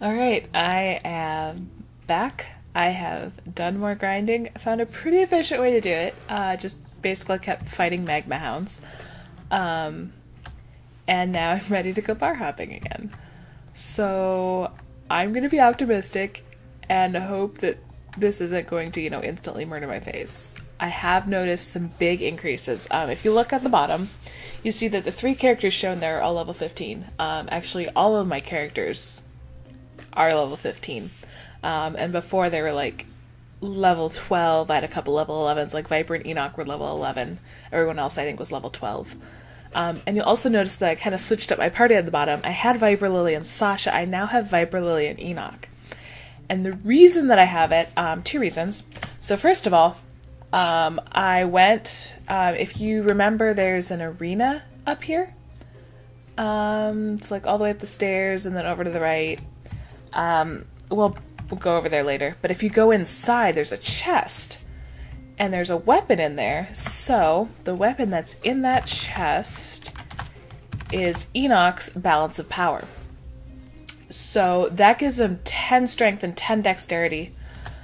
Alright, I am back. I have done more grinding. I found a pretty efficient way to do it. Just basically kept fighting magma hounds. Um, and now I'm ready to go bar hopping again. So I'm going to be optimistic and hope that this isn't going to, instantly murder my face. I have noticed some big increases. If you look at the bottom, you see that the 3 characters shown there are all level 15. Actually, all of my characters are level 15. And before they were like level 12. I had a couple level 11s, like Viper and Enoch were level 11. Everyone else, I think, was level 12. And you'll also notice that I kind of switched up my party at the bottom. I had Viper, Lilly, and Sasha. I now have Viper, Lilly, and Enoch. And the reason that I have it, 2 reasons. So first of all, I went, if you remember, there's an arena up here. It's like all the way up the stairs and then over to the right. We'll go over there later. But if you go inside, there's a chest. And there's a weapon in there. So the weapon that's in that chest is Enoch's Balance of Power. So that gives him 10 strength and 10 dexterity.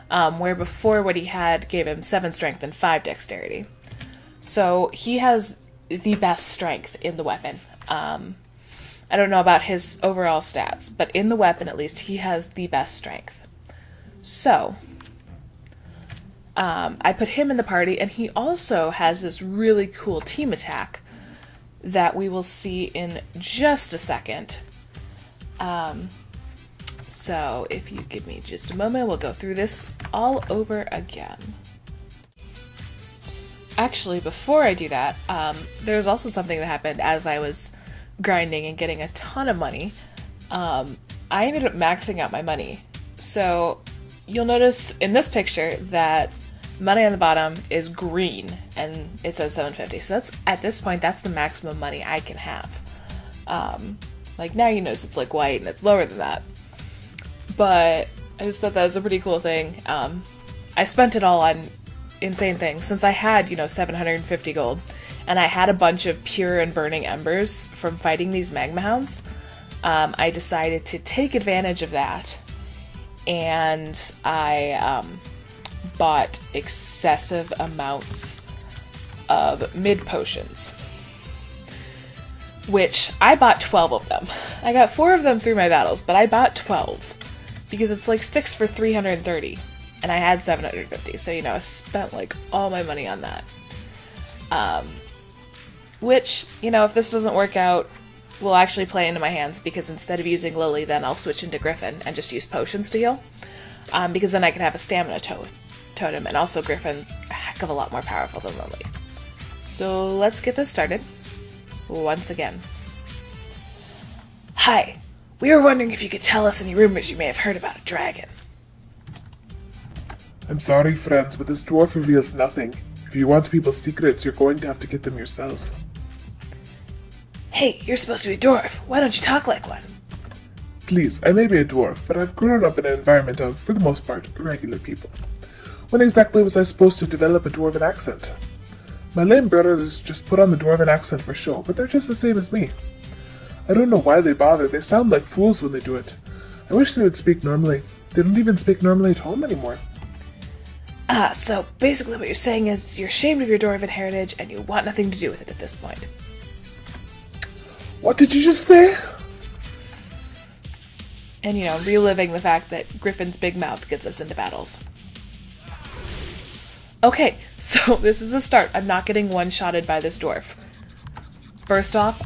Where before what he had gave him 7 strength and 5 dexterity. So he has the best strength in the weapon. I don't know about his overall stats, but in the weapon at least he has the best strength. So I put him in the party, and he also has this really cool team attack that we will see in just a second. So if you give me just a moment, we'll go through this all over again. Actually, before I do that, there's also something that happened as I was grinding and getting a ton of money. I ended up maxing out my money. So you'll notice in this picture that money on the bottom is green and it says 750. So that's, at this point, that's the maximum money I can have. Like now you notice it's like white and it's lower than that. But I just thought that was a pretty cool thing. I spent it all on insane things. Since I had, 750 gold, and I had a bunch of pure and burning embers from fighting these magma hounds, I decided to take advantage of that, and I bought excessive amounts of mid potions. Which, I bought 12 of them. I got 4 of them through my battles, but I bought 12. Because it's like 6 for 330. And I had 750. So, I spent like all my money on that. Which, if this doesn't work out, will actually play into my hands. Because instead of using Lilly, then I'll switch into Griffin and just use potions to heal. Because then I can have a stamina totem. And also Griffin's a heck of a lot more powerful than Lilly. So let's get this started. Once again. Hi. We were wondering if you could tell us any rumors you may have heard about a dragon. I'm sorry, friends, but this dwarf reveals nothing. If you want people's secrets, you're going to have to get them yourself. Hey, you're supposed to be a dwarf. Why don't you talk like one? Please, I may be a dwarf, but I've grown up in an environment of, for the most part, regular people. When exactly was I supposed to develop a dwarven accent? My lame brothers just put on the dwarven accent for show, but they're just the same as me. I don't know why they bother. They sound like fools when they do it. I wish they would speak normally. They don't even speak normally at home anymore. So basically what you're saying is you're ashamed of your dwarven heritage and you want nothing to do with it at this point. What did you just say? And, reliving the fact that Griffin's big mouth gets us into battles. Okay, so this is a start. I'm not getting one-shotted by this dwarf. First off,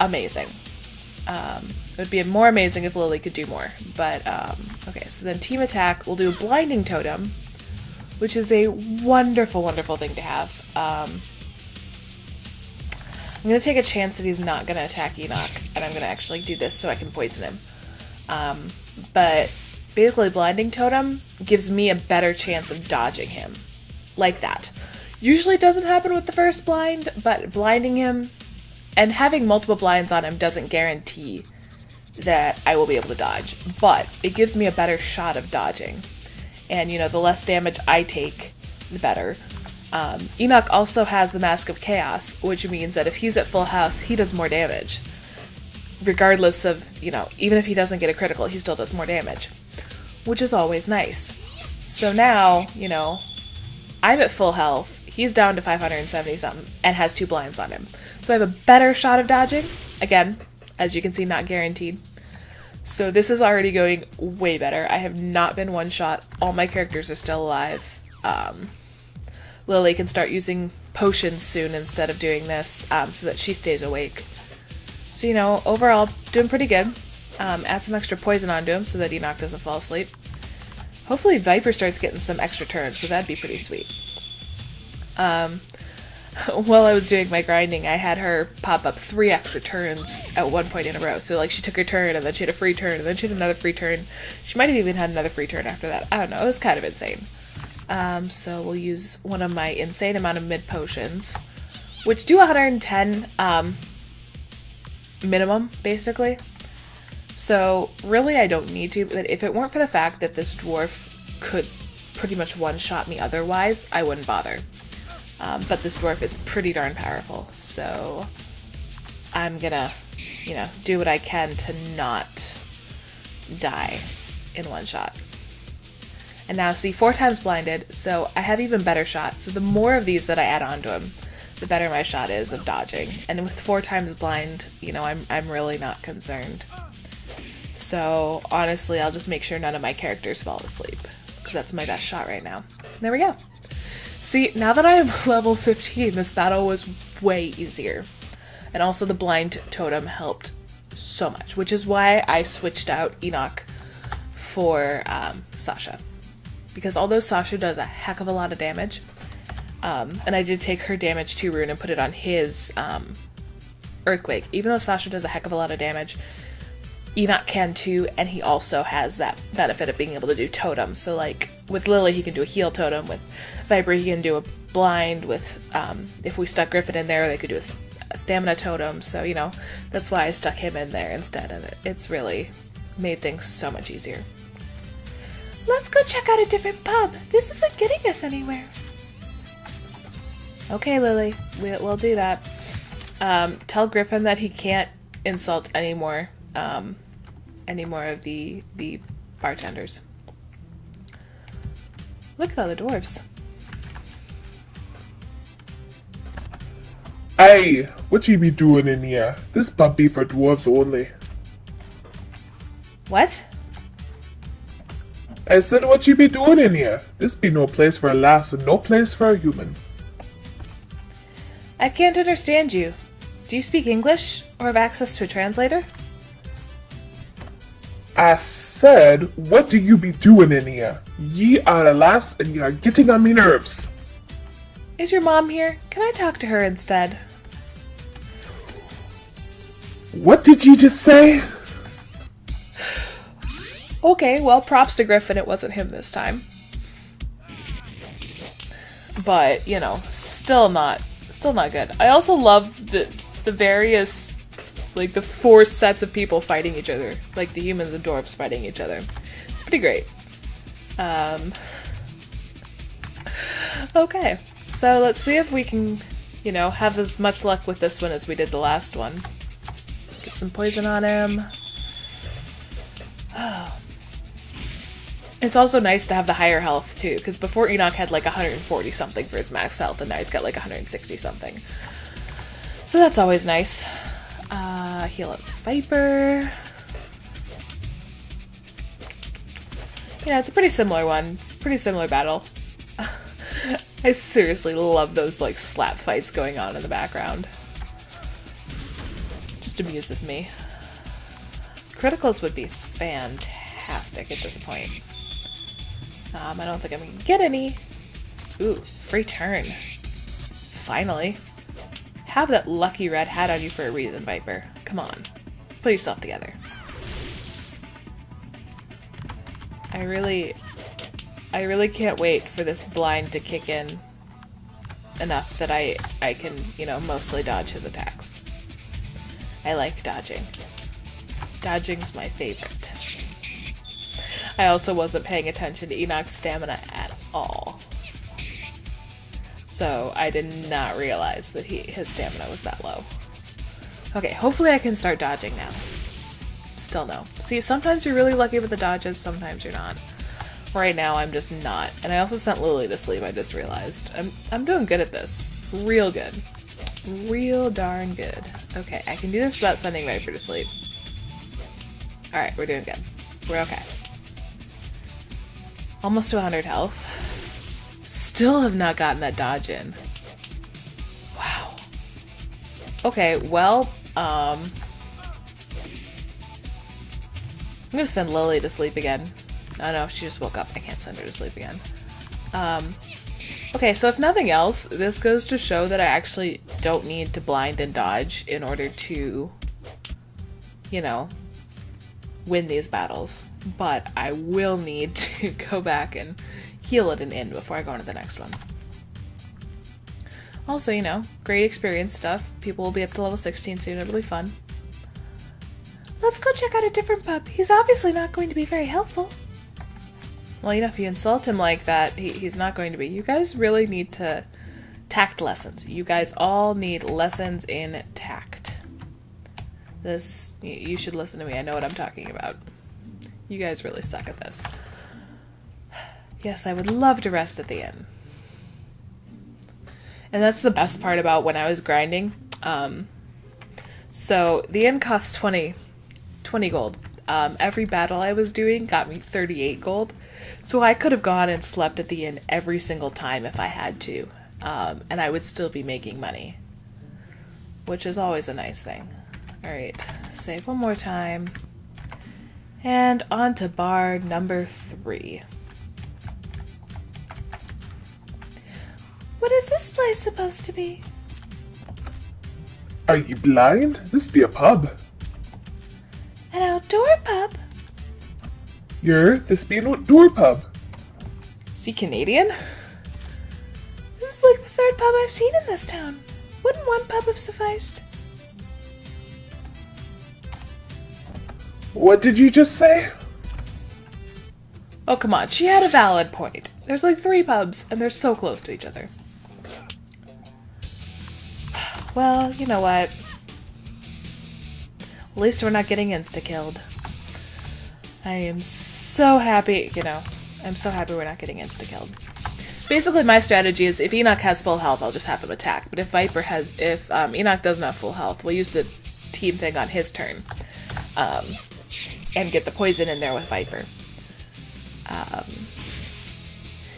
amazing. It would be more amazing if Lilly could do more. But, okay, so then team attack, we'll do a blinding totem, which is a wonderful, wonderful thing to have. I'm going to take a chance that he's not going to attack Enoch, and I'm going to actually do this so I can poison him. But basically blinding totem gives me a better chance of dodging him. Like that. Usually it doesn't happen with the first blind, but blinding him and having multiple blinds on him doesn't guarantee that I will be able to dodge, but it gives me a better shot of dodging. And, the less damage I take, the better. Enoch also has the Mask of Chaos, which means that if he's at full health, he does more damage. regardless of, you know, even if he doesn't get a critical, he still does more damage, which is always nice. So now, you know, I'm at full health, he's down to 570 something, and has 2 blinds on him. So I have a better shot of dodging. Again, as you can see, not guaranteed. So this is already going way better. I have not been one shot. All my characters are still alive. Lilly can start using potions soon instead of doing this, so that she stays awake. So, you know, overall, doing pretty good. Add some extra poison onto him so that Enoch doesn't fall asleep. Hopefully Viper starts getting some extra turns, because that'd be pretty sweet. While I was doing my grinding, I had her pop up 3 extra turns at one point in a row. So, like, she took her turn, and then she had a free turn, and then she had another free turn. She might have even had another free turn after that. I don't know. It was kind of insane. So we'll use one of my insane amount of mid potions, which do 110 minimum, basically. So, really, I don't need to, but if it weren't for the fact that this dwarf could pretty much one-shot me otherwise, I wouldn't bother. But this dwarf is pretty darn powerful, so I'm gonna, you know, do what I can to not die in one shot. And now, see, 4 times blinded, so I have even better shots. So the more of these that I add onto him, the better my shot is of dodging. And with 4 times blind, you know, I'm really not concerned. So honestly, I'll just make sure none of my characters fall asleep, because that's my best shot right now. There we go. See, now that I'm level 15, this battle was way easier. And also the blind totem helped so much, which is why I switched out Enoch for Sasha. Because although Sasha does a heck of a lot of damage, and I did take her damage 2 rune and put it on his Earthquake, even though Sasha does a heck of a lot of damage, Enoch can too, and he also has that benefit of being able to do totems. So like with Lilly, he can do a heal totem. With Viper, he can do a blind. With if we stuck Griffin in there, they could do a stamina totem. So, you know, that's why I stuck him in there instead of it. It's really made things so much easier. Let's go check out a different pub. This isn't getting us anywhere. Okay, Lilly, we'll do that. Tell Griffin that he can't insult any more of the bartenders. Look at all the dwarves. Hey, what you be doing in here? This pub be for dwarves only. What? I said what you be doing in here? This be no place for a lass and no place for a human. I can't understand you. Do you speak English or have access to a translator? I said, what do you be doing in here? Ye are a lass and ye are getting on me nerves. Is your mom here? Can I talk to her instead? What did you just say? Okay, well, props to Griffin, it wasn't him this time. But, you know, still not good. I also love the various, like, the 4 sets of people fighting each other. Like, the humans and dwarves fighting each other. It's pretty great. Okay, so let's see if we can, you know, have as much luck with this one as we did the last one. Get some poison on him. It's also nice to have the higher health too, because before Enoch had like 140 something for his max health, and now he's got like 160 something. So that's always nice. Heal up this Viper. You know, it's a pretty similar one. It's a pretty similar battle. I seriously love those like slap fights going on in the background. Just amuses me. Criticals would be fantastic at this point. I don't think I'm gonna get any. Ooh, free turn. Finally. Have that lucky red hat on you for a reason, Viper. Come on. Put yourself together. I really can't wait for this blind to kick in enough that I can, you know, mostly dodge his attacks. I like dodging. Dodging's my favorite. I also wasn't paying attention to Enoch's stamina at all. So I did not realize that his stamina was that low. Okay, hopefully I can start dodging now. Still no. See, sometimes you're really lucky with the dodges, sometimes you're not. Right now, I'm just not. And I also sent Lilly to sleep, I just realized. I'm doing good at this. Real good. Real darn good. Okay, I can do this without sending Viper to sleep. Alright, we're doing good. We're okay. Almost to 100 health. Still have not gotten that dodge in. Wow. Okay, well, I'm gonna send Lilly to sleep again. Oh no, she just woke up. I can't send her to sleep again. Okay, so if nothing else, this goes to show that I actually don't need to blind and dodge in order to, you know, win these battles. But I will need to go back and heal it and in before I go on to the next one. Also, you know, great experience stuff. People will be up to level 16 soon. It'll be fun. Let's go check out a different pup. He's obviously not going to be very helpful. Well, you know, if you insult him like that, he's not going to be. You guys really need to tact lessons. You guys all need lessons in tact. This, you should listen to me. I know what I'm talking about. You guys really suck at this. Yes, I would love to rest at the inn. And that's the best part about when I was grinding. So the inn costs 20 gold. Every battle I was doing got me 38 gold. So I could have gone and slept at the inn every single time if I had to. And I would still be making money. Which is always a nice thing. Alright, save one more time. And on to bar number 3. What is this place supposed to be? Are you blind? This be a pub. An outdoor pub? This be an outdoor pub. Is he Canadian? This is like the 3rd pub I've seen in this town. Wouldn't one pub have sufficed? What did you just say? Oh, come on. She had a valid point. There's like 3 pubs, and they're so close to each other. Well, you know what? At least we're not getting insta-killed. I am so happy, you know, I'm so happy we're not getting insta-killed. Basically, my strategy is if Enoch has full health, I'll just have him attack. But if Enoch doesn't have full health, we'll use the team thing on his turn. And get the poison in there with Viper.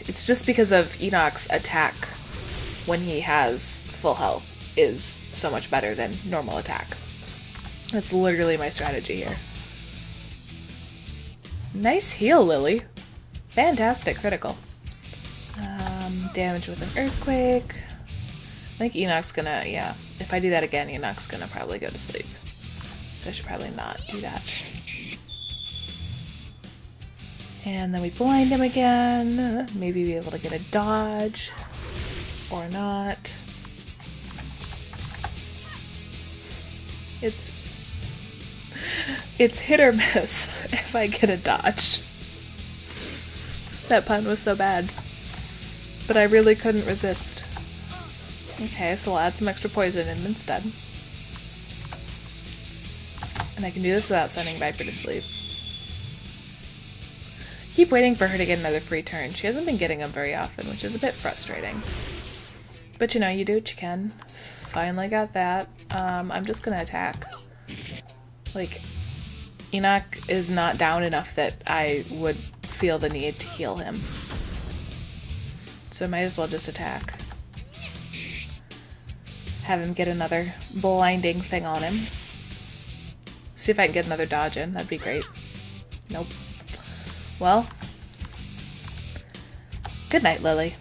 It's just because of Enoch's attack when he has full health is so much better than normal attack. That's literally my strategy here. Nice heal, Lilly. Fantastic critical. Damage with an earthquake. I think Enoch's gonna, yeah. If I do that again, Enoch's gonna probably go to sleep. So I should probably not do that. And then we blind him again. Maybe be able to get a dodge. Or not. It's hit or miss if I get a dodge. That pun was so bad. But I really couldn't resist. Okay, so we'll add some extra poison in instead. And I can do this without sending Viper to sleep. Keep waiting for her to get another free turn. She hasn't been getting them very often, which is a bit frustrating. But you know, you do what you can. Finally got that. I'm just gonna attack. Like, Enoch is not down enough that I would feel the need to heal him. So I might as well just attack. Have him get another blinding thing on him. See if I can get another dodge in. That'd be great. Nope. Well. Good night, Lilly.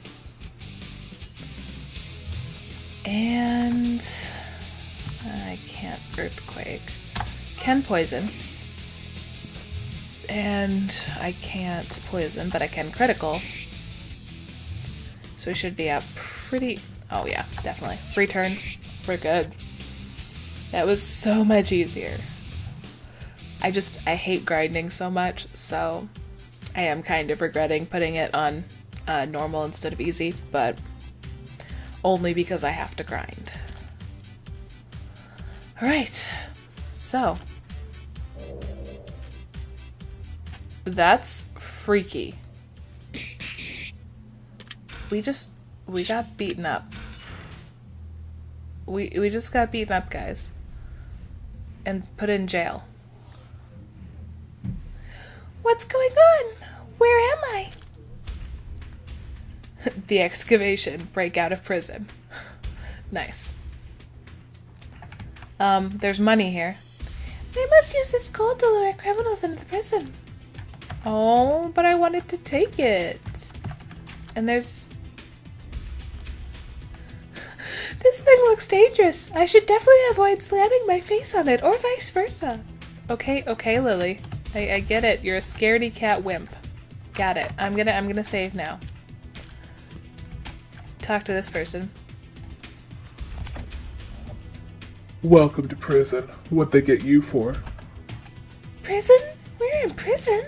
And I can't earthquake. Can poison. And I can't poison, but I can critical. So we should be out pretty... Oh yeah, definitely. Free turn. We're good. That was so much easier. I hate grinding so much, so I am kind of regretting putting it on normal instead of easy, but only because I have to grind. Alright, so That's freaky. We got beaten up. We just got beaten up, guys. And put in jail. What's going on? Where am I? The excavation. Break out of prison. Nice. There's money here. They must use this gold to lure criminals into the prison. Oh, but I wanted to take it. And there's... This thing looks dangerous. I should definitely avoid slamming my face on it, or vice versa. Okay, Lily. I get it. You're a scaredy cat wimp. Got it. I'm gonna save now. Talk to this person. Welcome to prison. What'd they get you for? Prison? We're in prison.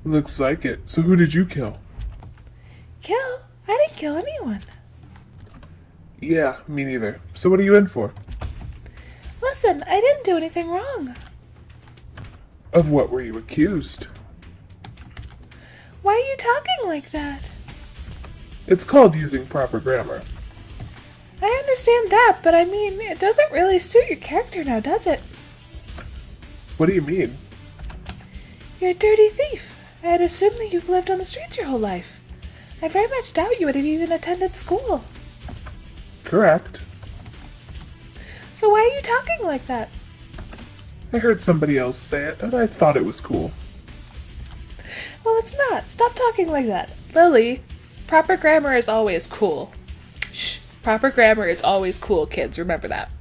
Looks like it. So who did you kill? Kill? I didn't kill anyone. Yeah, me neither. So what are you in for? Listen, I didn't do anything wrong. Of what were you accused? Why are you talking like that? It's called using proper grammar. I understand that, but I mean, it doesn't really suit your character now, does it? What do you mean? You're a dirty thief. I'd assumed that you've lived on the streets your whole life. I very much doubt you would have even attended school. Correct. So why are you talking like that? I heard somebody else say it, and I thought it was cool. Well, it's not. Stop talking like that. Lily, proper grammar is always cool. Shh. Proper grammar is always cool, kids. Remember that.